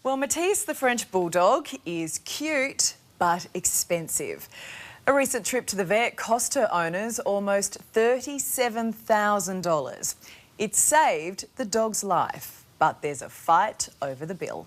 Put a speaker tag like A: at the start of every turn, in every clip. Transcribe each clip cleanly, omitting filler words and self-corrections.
A: Well, Matisse the French bulldog is cute but expensive. A recent trip to the vet cost her owners almost $37,000. It saved the dog's life, but there's a fight over the bill.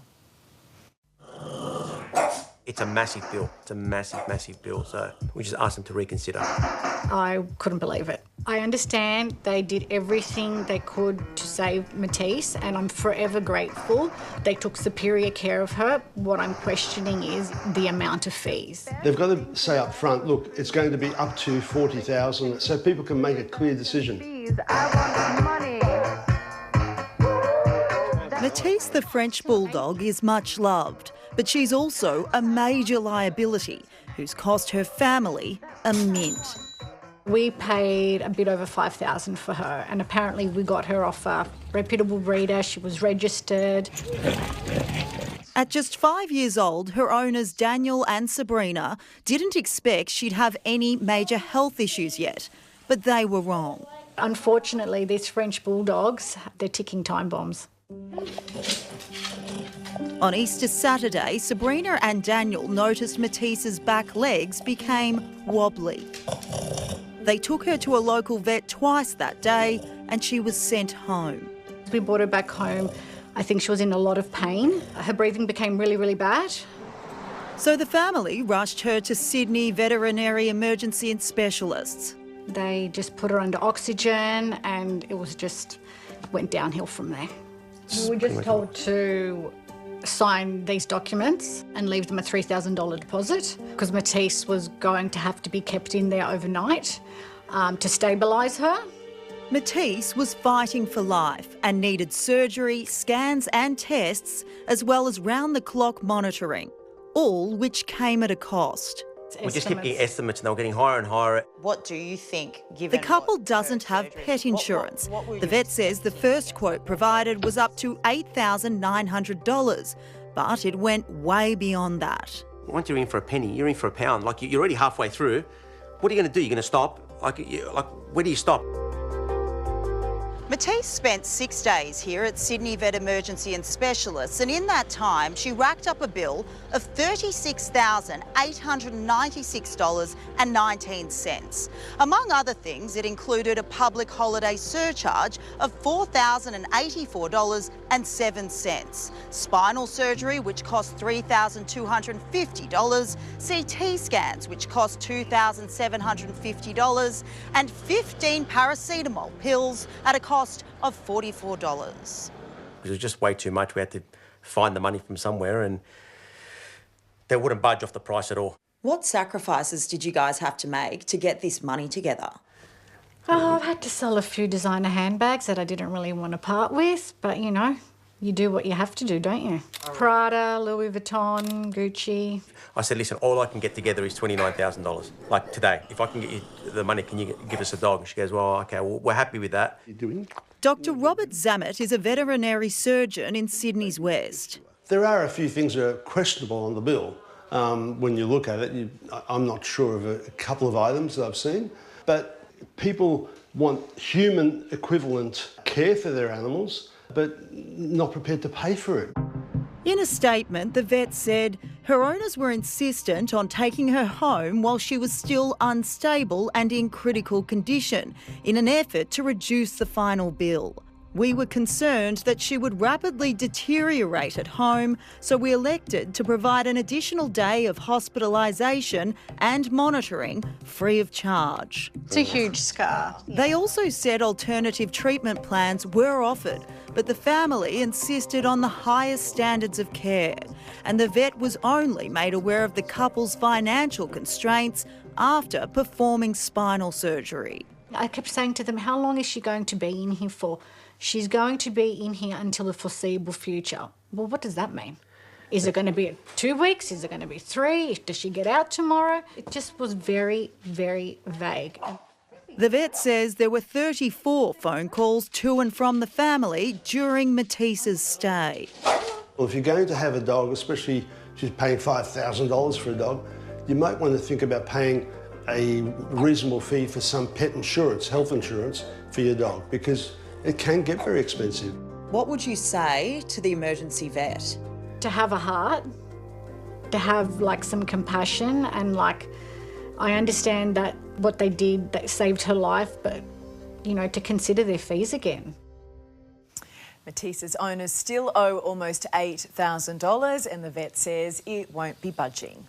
B: It's a massive bill. It's a massive bill. So we just asked them to reconsider.
C: I couldn't believe it. I understand they did everything they could to save Matisse, and I'm forever grateful. They took superior care of her. What I'm questioning is the amount of fees.
D: They've got to say up front, look, it's going to be up to $40,000 so people can make a clear decision.
E: Please, I want money.
F: Matisse the French bulldog is much loved, but she's also a major liability who's cost her family a mint.
C: We paid a bit over $5,000 for her, and apparently we got her off a reputable breeder. She was registered.
F: At just 5 years old, her owners Daniel and Sabrina didn't expect she'd have any major health issues yet, but they were wrong.
C: Unfortunately, these French bulldogs, they're ticking time bombs.
F: On Easter Saturday, Sabrina and Daniel noticed Matisse's back legs became wobbly. They took her to a local vet twice that day and she was sent home.
C: We brought her back home. I think she was in a lot of pain. Her breathing became really bad.
F: So the family rushed her to Sydney Veterinary Emergency and Specialists.
C: They just put her under oxygen and it was just went downhill from there. We were just told to sign these documents and leave them a $3,000 deposit because Matisse was going to have to be kept in there overnight to stabilise her.
F: Matisse was fighting for life and needed surgery, scans and tests, as well as round-the-clock monitoring, all which came at a cost.
B: We just kept getting estimates and they were getting higher and higher.
A: What do you think, given
F: the couple doesn't have pet insurance. The vet says the first quote provided was up to $8,900, but it went way beyond that.
B: Once you're in for a penny, you're in for a pound. Like, you're already halfway through. What are you going to do? You're going to stop? Like, where do you stop?
G: Matisse spent 6 days here at Sydney Vet Emergency and Specialists, and in that time she racked up a bill of $36,896.19. Among other things, it included a public holiday surcharge of $4,084.07, spinal surgery which cost $3,250, CT scans which cost $2,750, and 15 paracetamol pills at a cost of $44.
B: It was just way too much. We had to find the money from somewhere and they wouldn't budge off the price at all.
H: What sacrifices did you guys have to make to get this money together?
C: Oh, I've had to sell a few designer handbags that I didn't really want to part with, but you know, you do what you have to do, don't you? Prada, Louis Vuitton, Gucci.
B: I said, listen, all I can get together is $29,000. Like today, if I can get you the money, can you give us a dog? And she goes, well, okay, well, we're happy with that.
F: Dr. Robert Zammit is a veterinary surgeon in Sydney's West.
D: There are a few things that are questionable on the bill. When you look at it, I'm not sure of a couple of items that I've seen, but people want human equivalent care for their animals, but not prepared to pay for it.
F: In a statement, the vet said her owners were insistent on taking her home while she was still unstable and in critical condition in an effort to reduce the final bill. We were concerned that she would rapidly deteriorate at home, so we elected to provide an additional day of hospitalisation and monitoring free of charge.
C: It's a huge scar.
F: They also said alternative treatment plans were offered, but the family insisted on the highest standards of care, and the vet was only made aware of the couple's financial constraints after performing spinal surgery.
C: I kept saying to them, how long is she going to be in here for? She's going to be in here until the foreseeable future. Well, what does that mean? Is it going to be 2 weeks? Is it going to be 3? Does she get out tomorrow? It just was very vague.
F: The vet says there were 34 phone calls to and from the family during Matisse's stay.
D: Well, if you're going to have a dog, especially if she's paying $5,000 for a dog, you might want to think about paying a reasonable fee for some pet insurance, health insurance for your dog, because it can get very expensive.
H: What would you say to the emergency vet?
C: to have a heart, to have like some compassion, and like I understand that what they did that saved her life, but you know, to consider their fees again.
A: Matisse's owners still owe almost $8,000 and the vet says it won't be budging.